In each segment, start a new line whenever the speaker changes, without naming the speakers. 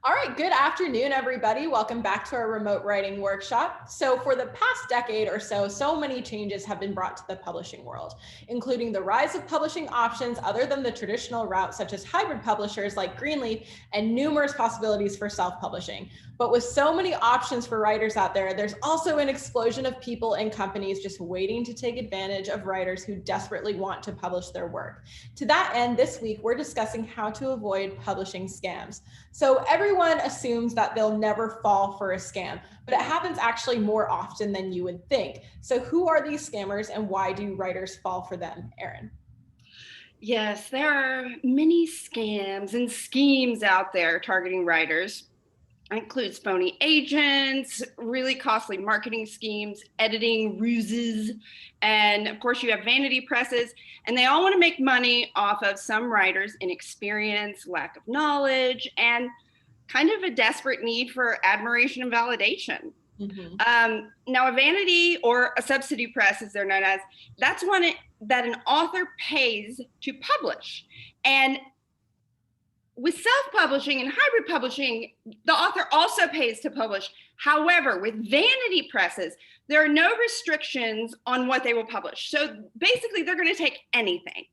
All right, good afternoon, everybody. Welcome back to our remote writing workshop. So for the past decade or so, so many changes have been brought to the publishing world, including the rise of publishing options other than the traditional route, such as hybrid publishers like Greenleaf, and numerous possibilities for self-publishing. But with so many options for writers out there, there's also an explosion of people and companies just waiting to take advantage of writers who desperately want to publish their work. To that end, this week, we're discussing how to avoid publishing scams. So everyone assumes that they'll never fall for a scam, but it happens actually more often than you would think. So who are these scammers and why do writers fall for them, Erin?
Yes, there are many scams and schemes out there targeting writers. It includes phony agents, really costly marketing schemes, editing ruses, and of course you have vanity presses, and they all want to make money off of some writers' inexperience, lack of knowledge, and kind of a desperate need for admiration and validation. Now, a vanity or a subsidy press, as they're known as, that's one that an author pays to publish. And with self-publishing and hybrid publishing, the author also pays to publish. However, with vanity presses, there are no restrictions on what they will publish. So basically, they're going to take anything.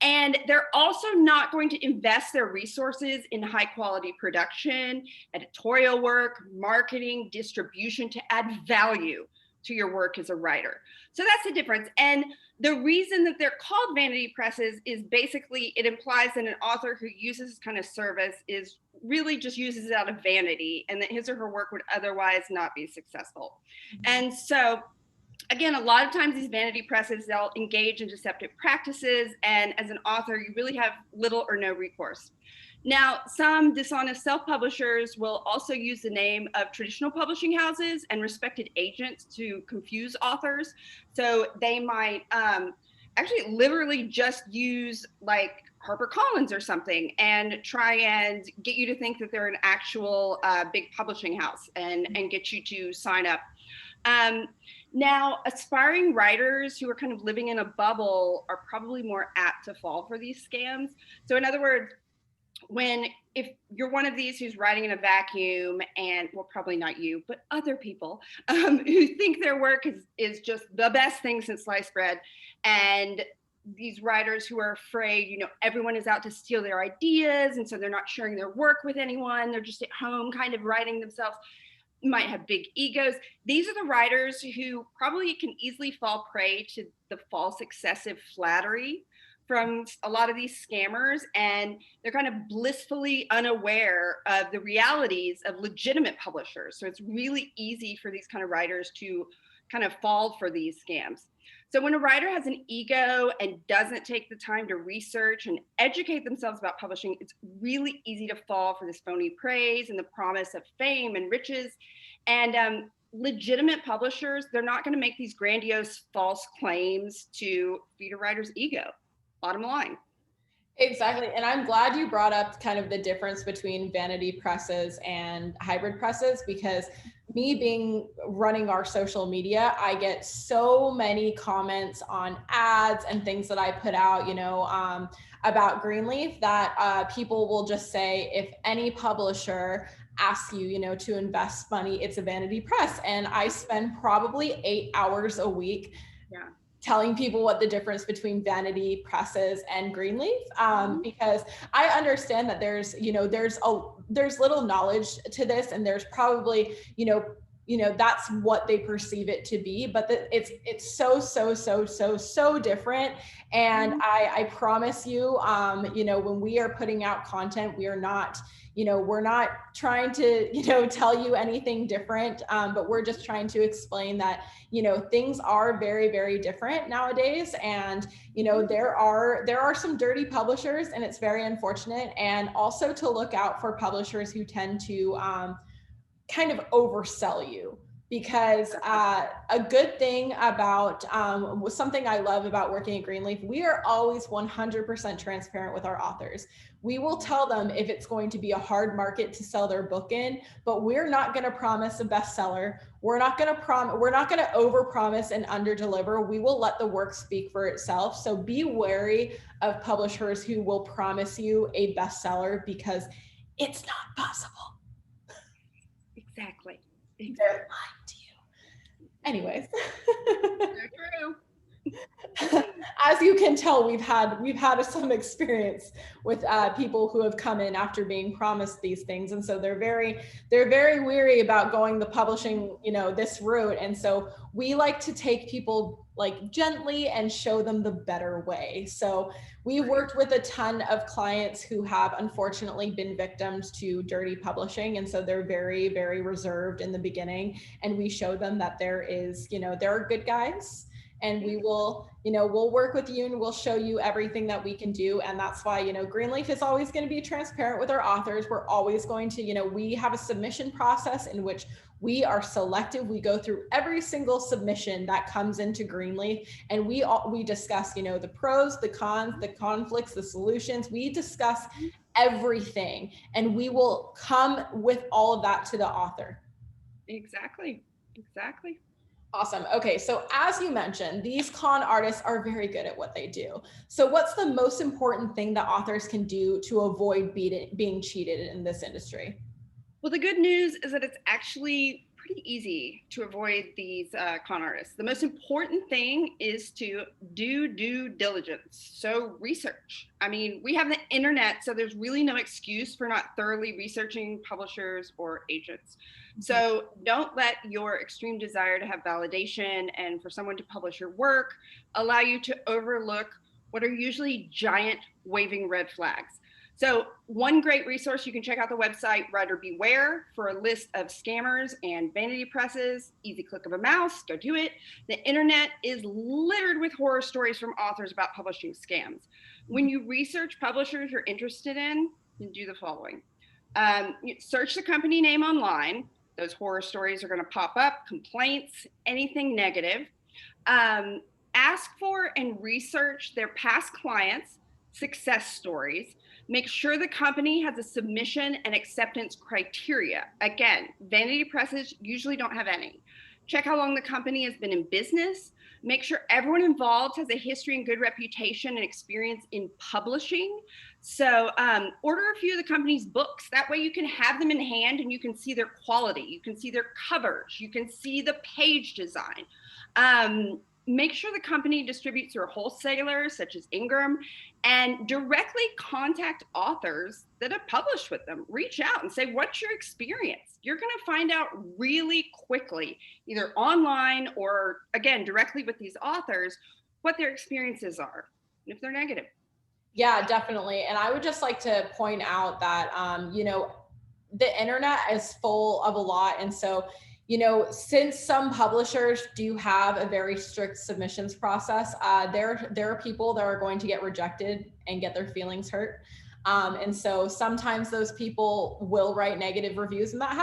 And they're also not going to invest their resources in high quality production, editorial work, marketing, distribution to add value to your work as a writer. So that's the difference. And the reason that they're called vanity presses is basically it implies that an author who uses this kind of service is really just uses it out of vanity and that his or her work would otherwise not be successful. And so again, a lot of times these vanity presses, they'll engage in deceptive practices. And as an author, you really have little or no recourse. Now, some dishonest self-publishers will also use the name of traditional publishing houses and respected agents to confuse authors. So they might actually literally just use like HarperCollins or something and try and get you to think that they're an actual big publishing house and get you to sign up. Now, aspiring writers who are kind of living in a bubble are probably more apt to fall for these scams. So in other words, if you're one of these who's writing in a vacuum and, well, probably not you, but other people who think their work is just the best thing since sliced bread, and these writers who are afraid, everyone is out to steal their ideas, and so they're not sharing their work with anyone, they're just at home kind of writing themselves, might have big egos. These are the writers who probably can easily fall prey to the false excessive flattery from a lot of these scammers, and they're kind of blissfully unaware of the realities of legitimate publishers. So it's really easy for these kind of writers to kind of fall for these scams. So when a writer has an ego and doesn't take the time to research and educate themselves about publishing, it's really easy to fall for this phony praise and the promise of fame and riches. And legitimate publishers, they're not going to make these grandiose false claims to feed a writer's ego. Bottom line.
Exactly. And I'm glad you brought up kind of the difference between vanity presses and hybrid presses, because me running our social media, I get so many comments on ads and things that I put out, about Greenleaf that people will just say, if any publisher asks you, to invest money, it's a vanity press. And I spend probably 8 hours a week telling people what the difference between vanity presses and Greenleaf, because I understand that there's little knowledge to this, and there's probably, that's what they perceive it to be, but it's so different. And I promise you, when we are putting out content, we are not, we're not trying to, tell you anything different, but we're just trying to explain that, things are very, very different nowadays. And, there are some dirty publishers, and it's very unfortunate. And also to look out for publishers who tend to kind of oversell you. Because a good thing about something I love about working at Greenleaf, we are always 100% transparent with our authors. We will tell them if it's going to be a hard market to sell their book in, but we're not going to promise a bestseller. We're not going to overpromise and underdeliver. We will let the work speak for itself. So be wary of publishers who will promise you a bestseller, because it's not possible.
Exactly.
They're lying to you. Anyways.
So true.
As you can tell, we've had some experience with people who have come in after being promised these things, and so they're very weary about going the publishing, this route. And so we like to take people like gently and show them the better way. So we worked with a ton of clients who have unfortunately been victims to dirty publishing, and so they're very reserved in the beginning. And we show them that there are good guys, and we will, we'll work with you and we'll show you everything that we can do. And that's why, Greenleaf is always going to be transparent with our authors. We're always going to, we have a submission process in which we are selective. We go through every single submission that comes into Greenleaf, and we discuss, the pros, the cons, the conflicts, the solutions. We discuss everything, and we will come with all of that to the author.
Exactly.
Awesome. Okay, so as you mentioned, these con artists are very good at what they do. So what's the most important thing that authors can do to avoid being cheated in this industry?
Well, the good news is that it's actually pretty easy to avoid these con artists. The most important thing is to do due diligence. So research. I mean, we have the internet, so there's really no excuse for not thoroughly researching publishers or agents. So don't let your extreme desire to have validation and for someone to publish your work allow you to overlook what are usually giant waving red flags. So one great resource, you can check out the website Writer Beware for a list of scammers and vanity presses. Easy click of a mouse, go do it. The internet is littered with horror stories from authors about publishing scams. When you research publishers you're interested in, you do the following. Search the company name online. Those horror stories are going to pop up, complaints, anything negative. Ask for and research their past clients' success stories. Make sure the company has a submission and acceptance criteria. Again, vanity presses usually don't have any. Check how long the company has been in business. Make sure everyone involved has a history and good reputation and experience in publishing. So order a few of the company's books. That way you can have them in hand and you can see their quality. You can see their covers. You can see the page design. Make sure the company distributes through wholesalers such as Ingram, and directly contact authors that have published with them. Reach out and say, what's your experience? You're going to find out really quickly, either online or, again, directly with these authors, what their experiences are, and if they're negative.
Yeah, definitely. And I would just like to point out that, the internet is full of a lot. And so, since some publishers do have a very strict submissions process, there are people that are going to get rejected and get their feelings hurt. And so sometimes those people will write negative reviews, and that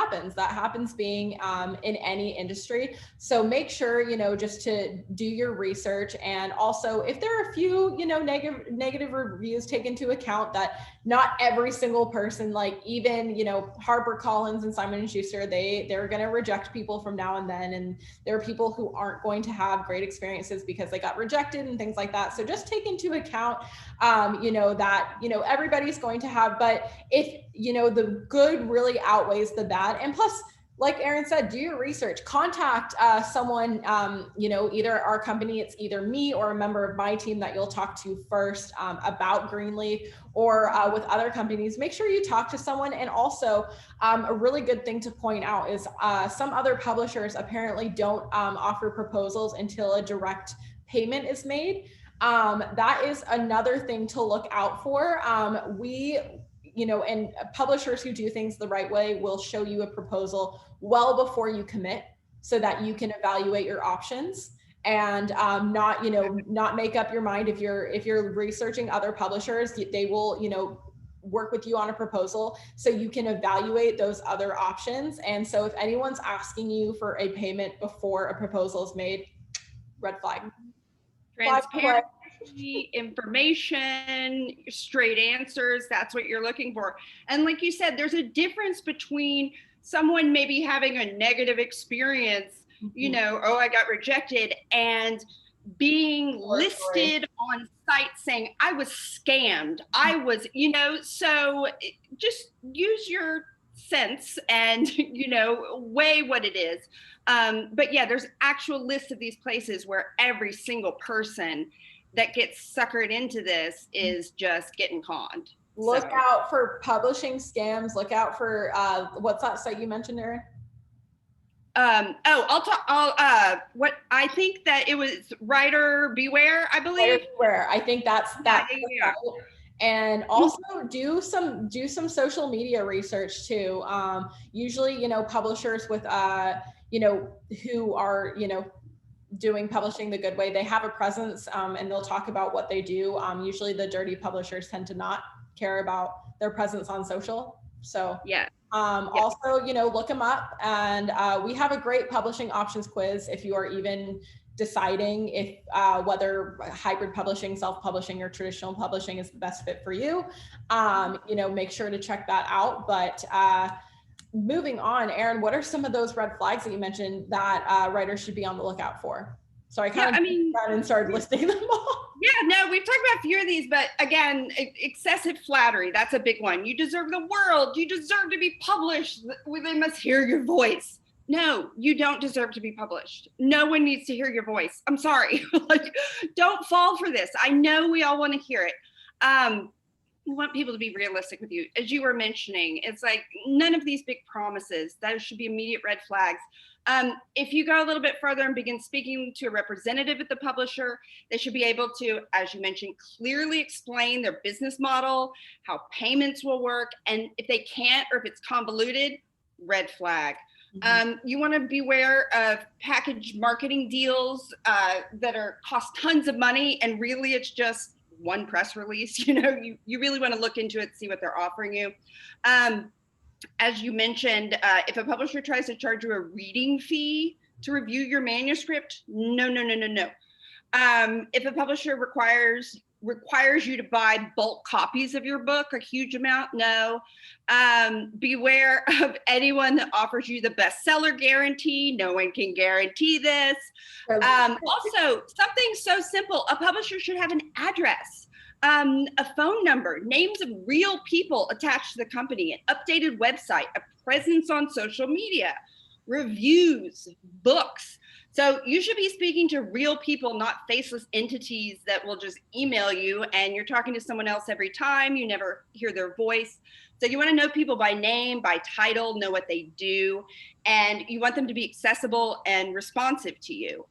happens being in any industry. So make sure, just to do your research. And also if there are a few, negative reviews, take into account that not every single person, like even, HarperCollins and Simon & Schuster, they're going to reject people from now and then. And there are people who aren't going to have great experiences because they got rejected and things like that. So just take into account, that, everybody's going to have, but if, the good really outweighs the bad. And plus, like Erin said, do your research, contact someone, either our company, it's either me or a member of my team that you'll talk to first about Greenleaf, or with other companies. Make sure you talk to someone. And also a really good thing to point out is some other publishers apparently don't offer proposals until a direct payment is made. That is another thing to look out for. And publishers who do things the right way will show you a proposal well before you commit, so that you can evaluate your options and not make up your mind. If you're researching other publishers, they will, work with you on a proposal so you can evaluate those other options. And so if anyone's asking you for a payment before a proposal is made, red flag.
Transparency, information, straight answers, that's what you're looking for. And like you said, there's a difference between someone maybe having a negative experience, oh, I got rejected, and being listed on sites saying I was scammed. I was, so just use your sense and, weigh what it is. But yeah, there's actual lists of these places where every single person that gets suckered into this is just getting conned.
Look out for publishing scams. Look out for what's that site you mentioned, Erin?
What I think that it was Writer Beware, I believe.
Writer Beware. I think that's that. Yeah. And also do some social media research too. Usually, publishers with who are doing publishing the good way, they have a presence, and they'll talk about what they do. Usually the dirty publishers tend to not care about their presence on social. So
yeah.
Also, look them up, and we have a great publishing options quiz if you are even deciding if whether hybrid publishing, self-publishing, or traditional publishing is the best fit for you. Make sure to check that out. But moving on, Erin, what are some of those red flags that you mentioned that writers should be on the lookout for? So I kind of started listing them all.
Yeah, no, we've talked about a few of these, but again, excessive flattery, that's a big one. You deserve the world. You deserve to be published. They must hear your voice. No, you don't deserve to be published. No one needs to hear your voice. I'm sorry. Don't fall for this. I know we all want to hear it. We want people to be realistic with you. As you were mentioning, it's like none of these big promises, those should be immediate red flags. If you go a little bit further and begin speaking to a representative at the publisher, they should be able to, as you mentioned, clearly explain their business model, how payments will work, and if they can't or if it's convoluted, red flag. You want to beware of package marketing deals that cost tons of money, and really it's just one press release. You really want to look into it, see what they're offering you. As you mentioned, if a publisher tries to charge you a reading fee to review your manuscript, no. If a publisher requires you to buy bulk copies of your book, a huge amount, no. Beware of anyone that offers you the bestseller guarantee. No one can guarantee this. Also, something so simple, a publisher should have an address. A phone number, names of real people attached to the company, an updated website, a presence on social media, reviews, books. So you should be speaking to real people, not faceless entities that will just email you and you're talking to someone else every time. You never hear their voice. So you want to know people by name, by title, know what they do, and you want them to be accessible and responsive to you.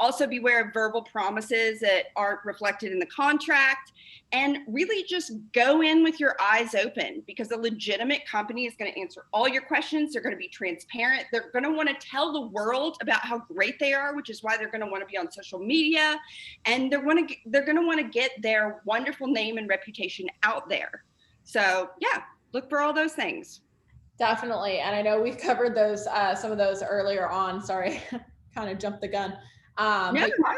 Also beware of verbal promises that aren't reflected in the contract, and really just go in with your eyes open, because a legitimate company is going to answer all your questions. They're going to be transparent. They're going to want to tell the world about how great they are, which is why they're going to want to be on social media, and they're going to want to get their wonderful name and reputation out there. So yeah, look for all those things.
Definitely. And I know we've covered those, some of those earlier on. Sorry, kind of jumped the gun.
No,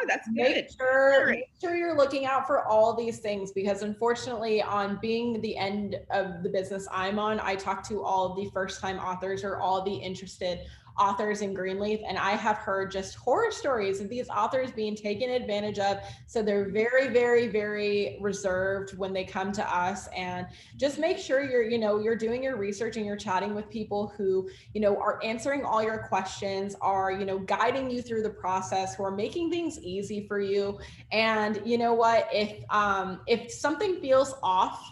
that's good.
Make sure you're looking out for all these things, because unfortunately, on being the end of the business I'm on, I talk to all of the first-time authors or all the interested authors in Greenleaf, and I have heard just horror stories of these authors being taken advantage of. So they're very, very, very reserved when they come to us. And just make sure you're doing your research and you're chatting with people who are answering all your questions, are guiding you through the process, who are making things easy for you. And you know what, if something feels off,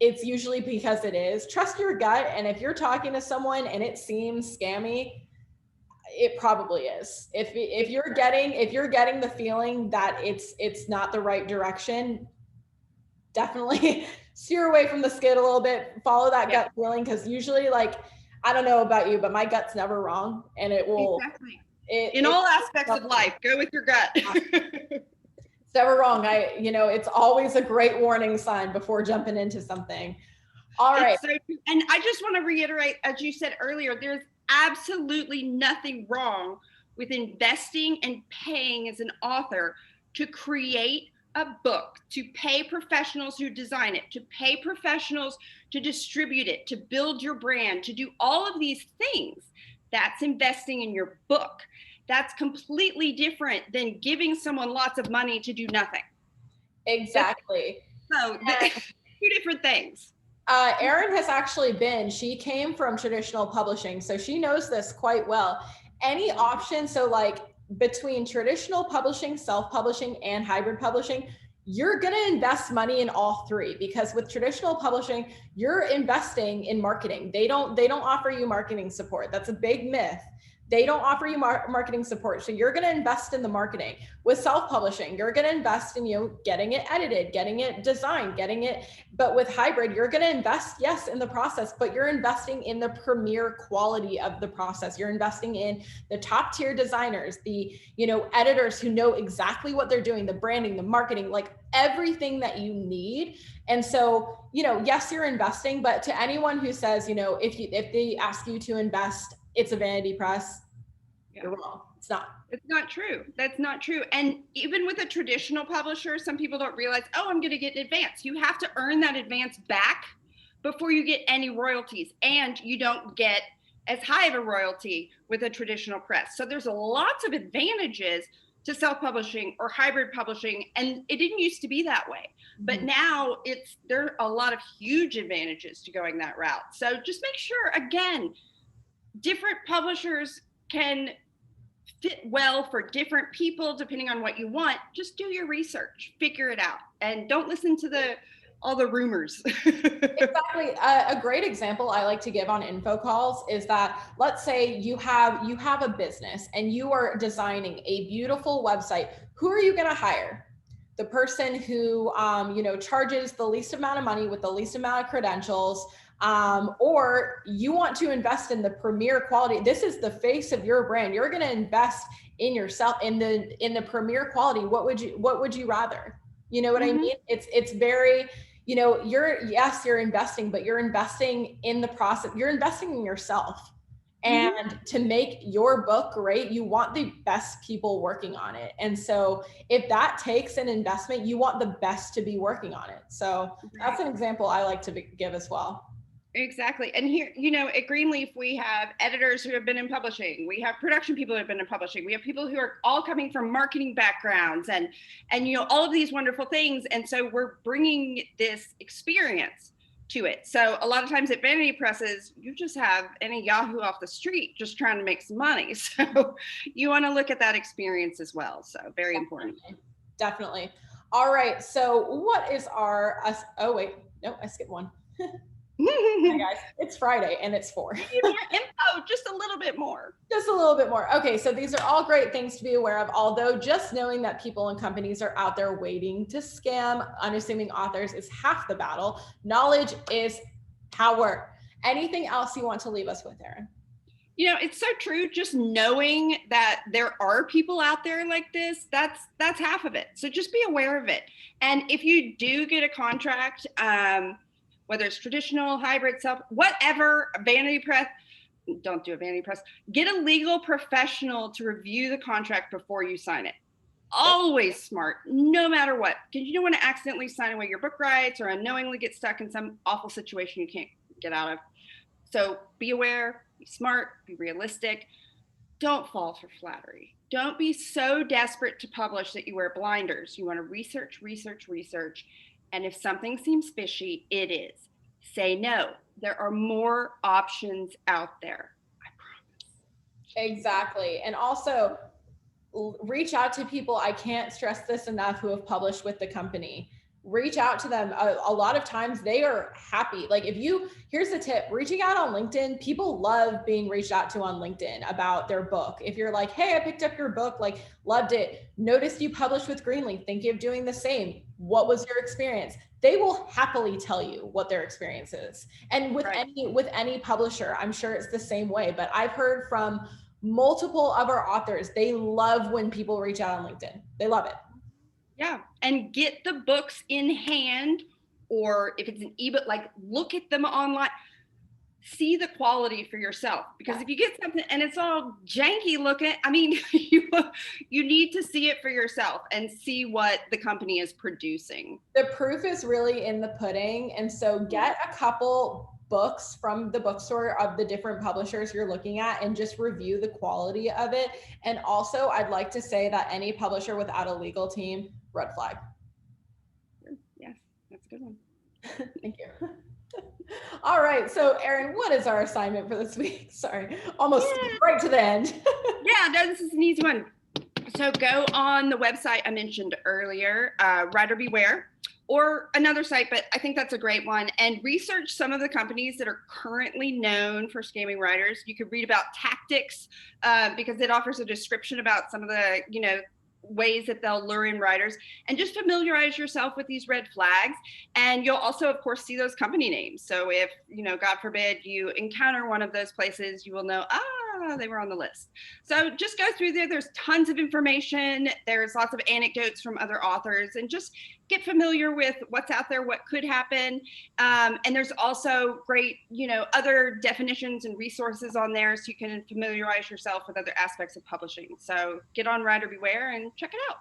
it's usually because it is. Trust your gut, and if you're talking to someone and it seems scammy, it probably is. If you're getting the feeling that it's not the right direction, definitely steer away from the skid a little bit. Follow that gut feeling, because usually, I don't know about you, but my gut's never wrong, and it will.
Exactly. In all aspects of life, go with your gut.
It's never wrong. It's always a great warning sign before jumping into something. All right.
And I just want to reiterate, as you said earlier, there's absolutely nothing wrong with investing and paying as an author to create a book, to pay professionals who design it, to pay professionals to distribute it, to build your brand, to do all of these things. That's investing in your book. That's completely different than giving someone lots of money to do nothing.
Exactly.
So two different things.
Erin has actually she came from traditional publishing, so she knows this quite well. Any option, so like between traditional publishing, self-publishing, and hybrid publishing, you're going to invest money in all three, because with traditional publishing, you're investing in marketing. They don't offer you marketing support. That's a big myth. They don't offer you marketing support. So you're going to invest in the marketing. With self-publishing, you're going to invest in, getting it edited, getting it designed, but with hybrid, you're going to invest, yes, in the process, but you're investing in the premier quality of the process. You're investing in the top tier designers, the, editors who know exactly what they're doing, the branding, the marketing, like everything that you need. And so, yes, you're investing, but to anyone who says, if they ask you to invest, it's a vanity press, you're wrong. It's not.
It's not true. That's not true. And even with a traditional publisher, some people don't realize, I'm going to get an advance. You have to earn that advance back before you get any royalties. And you don't get as high of a royalty with a traditional press. So there's lots of advantages to self-publishing or hybrid publishing. And it didn't used to be that way. But now there are a lot of huge advantages to going that route. So just make sure, again, different publishers can fit well for different people depending on what you want. Just do your research, figure it out, and don't listen to all the rumors.
Exactly. A great example I like to give on info calls is that, let's say you have a business and you are designing a beautiful website. Who are you going to hire? The person who charges the least amount of money with the least amount of credentials, or you want to invest in the premier quality. This is the face of your brand. You're going to invest in yourself, in the premier quality. What would you rather? You know what I mean? It's very, you're investing, but you're investing in the process. You're investing in yourself. And to make your book great, you want the best people working on it. And so if that takes an investment, you want the best to be working on it. So that's an example I like to give as well.
Exactly. And here, at Greenleaf, we have editors who have been in publishing. We have production people who have been in publishing. We have people who are all coming from marketing backgrounds and all of these wonderful things. And so we're bringing this experience to it. So a lot of times at vanity presses, you just have any Yahoo off the street just trying to make some money. So you want to look at that experience as well. So very important.
Definitely. All right. So what is oh, wait, no, I skipped one. Hi guys, it's Friday and it's 4.
Just a little bit more.
Just a little bit more. Okay, so these are all great things to be aware of, although just knowing that people and companies are out there waiting to scam unassuming authors is half the battle. Knowledge is power. Anything else you want to leave us with, Erin?
It's so true. Just knowing that there are people out there like this, that's half of it. So just be aware of it. And if you do get a contract, whether it's traditional, hybrid, self, whatever, vanity press, don't do a vanity press. Get a legal professional to review the contract before you sign it. Always smart, no matter what, because you don't want to accidentally sign away your book rights or unknowingly get stuck in some awful situation you can't get out of. So be aware, be smart, be realistic. Don't fall for flattery. Don't be so desperate to publish that you wear blinders. You want to research. And if something seems fishy, it is. Say no. There are more options out there. I promise.
Exactly. And also reach out to people. I can't stress this enough, who have published with the company. Reach out to them. A lot of times they are happy. Like here's the tip, reaching out on LinkedIn, people love being reached out to on LinkedIn about their book. If you're like, hey, I picked up your book, like loved it, noticed you published with Greenleaf, thinking of doing the same. What was your experience? They will happily tell you what their experience is. And with any publisher, I'm sure it's the same way, but I've heard from multiple other authors, they love when people reach out on LinkedIn. They love it.
Yeah, and get the books in hand, or if it's an ebook, like look at them online. See the quality for yourself, because if you get something and it's all janky looking, I mean, you need to see it for yourself and see what the company is producing.
The proof is really in the pudding. And so get a couple books from the bookstore of the different publishers you're looking at and just review the quality of it. And also, I'd like to say that any publisher without a legal team, red flag.
Yes, that's a good one.
Thank you. All right. So, Erin, what is our assignment for this week? Sorry, almost
Yeah.
right to the end.
Yeah, no, this is an easy one. So go on the website I mentioned earlier, Rider Beware, or another site, but I think that's a great one, and research some of the companies that are currently known for scamming riders. You could read about tactics because it offers a description about some of the, ways that they'll lure in riders, and just familiarize yourself with these red flags. And you'll also, of course, see those company names. So if, God forbid, you encounter one of those places, you will know, they were on the list. So just go through there. There's tons of information. There's lots of anecdotes from other authors, and just get familiar with what's out there, what could happen. And there's also great, other definitions and resources on there, so you can familiarize yourself with other aspects of publishing. So get on Rider Beware and check it out.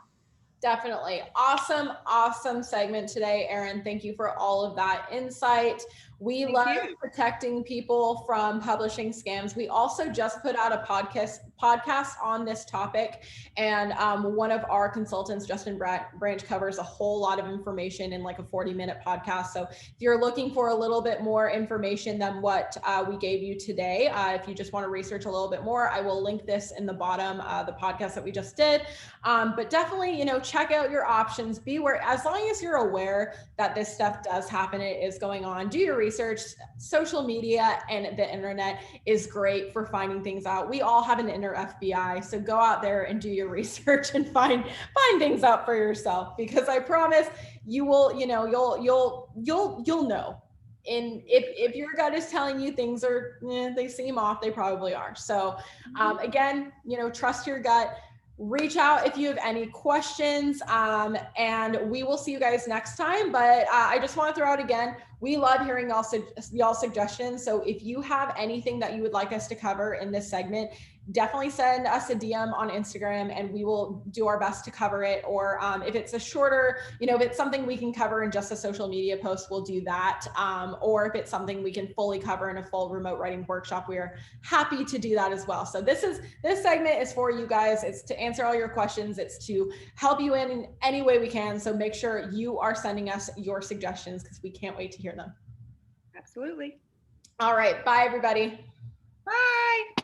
Definitely. Awesome segment today, Erin. Thank you for all of that insight. We love protecting people from publishing scams. We also just put out a podcast on this topic, and one of our consultants, Justin Branch, covers a whole lot of information in like a 40-minute podcast. So if you're looking for a little bit more information than what we gave you today, if you just want to research a little bit more, I will link this in the bottom, the podcast that we just did. But definitely, check out your options. Be aware, as long as you're aware that this stuff does happen, it is going on. Do your research. Social media and the internet is great for finding things out. We all have an inner FBI, so go out there and do your research and find things out for yourself, because I promise you will, you'll know. And if your gut is telling you things are, they seem off, they probably are. So again, trust your gut. Reach out if you have any questions, and we will see you guys next time. But I just want to throw out again, we love hearing y'all suggestions. So if you have anything that you would like us to cover in this segment, definitely send us a DM on Instagram, and we will do our best to cover it. Or if it's a shorter, if it's something we can cover in just a social media post, we'll do that. Or if it's something we can fully cover in a full remote writing workshop, we are happy to do that as well. So this segment is for you guys. It's to answer all your questions. It's to help you in any way we can. So make sure you are sending us your suggestions, because we can't wait to hear them.
Absolutely.
All right. Bye, everybody.
Bye.